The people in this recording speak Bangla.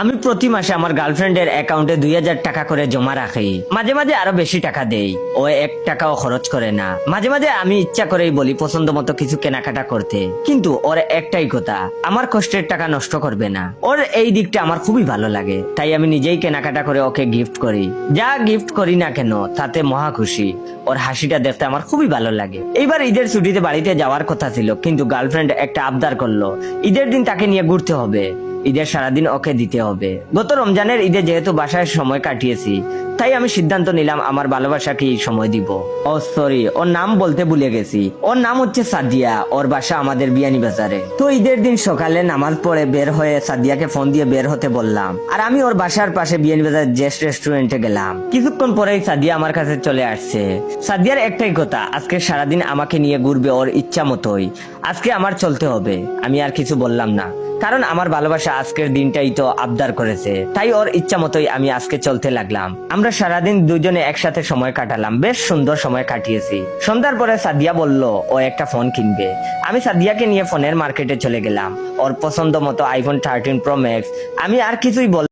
আমি প্রতি মাসে আমার গার্লফ্রেন্ডের অ্যাকাউন্টে 2000 টাকা করে জমা রাখি, মাঝে মাঝে আরো বেশি টাকা দেই। ও 1 টাকাও খরচ করে না। মাঝে মাঝে আমি ইচ্ছা করেই বলি পছন্দ মতো কিছু কেনাকাটা করতে, কিন্তু ওর একটাই কথা, আমার কষ্টের টাকা নষ্ট করবে না। ওর এই দিকটা আমার খুবই ভালো লাগে, তাই আমি নিজেই কেনাকাটা করে ওকে গিফট করি। যা গিফট করি না কেন তাতে মহা খুশি। ওর হাসিটা দেখতে আমার খুবই ভালো লাগে। এইবার ঈদের ছুটিতে বাড়িতে যাওয়ার কথা ছিল, কিন্তু গার্লফ্রেন্ড একটা আবদার করলো, ঈদের দিন তাকে নিয়ে ঘুরতে হবে, ঈদের সারাদিন ওকে দিতে হবে। গত রমজানের ঈদে যেহেতু বাসায় সময় কাটিয়েছি, তাই আমি সিদ্ধান্ত নিলাম আমার ভালোবাসাকে সময় দিব। ও সরি, ওর নাম বলতে ভুলে গেছি। ওর নাম হচ্ছে সাদিয়া। ওর বাসা আমাদের বিয়ানীবাজারে। তো ঈদের দিন সকালে নামাজ পড়ে বের হয়ে সাদিয়াকে ফোন দিয়ে বের হতে বললাম, আর আমি ওর বাসার পাশে বিয়ানীবাজার জেস্ট রেস্টুরেন্টে গেলাম। কিছুক্ষণ পরেই সাদিয়া আমার কাছে চলে আসছে। সাদিয়ার একটাই কথা, আজকে সারাদিন আমাকে নিয়ে ঘুরবে ওর ইচ্ছা মতোই। আজকে আমার চলতে হবে। আমি আর কিছু বললাম না, কারণ আমার ভালোবাসা আজকের দিনটাই তো আবদার করেছে, তাই ওর ইচ্ছা মতোই আমি আজকে চলতে লাগলাম। আমরা সারাদিন দুজনে একসাথে সময় কাটালাম, বেশ সুন্দর সময় কাটিয়েছি। সন্ধ্যার পরে সাদিয়া বলল ও একটা ফোন কিনবে। আমি সাদিয়াকে নিয়ে ফোনের মার্কেটে চলে গেলাম। ওর পছন্দ মতো আইফোন 13 প্রো ম্যাক্স। আমি আর কিছুই বল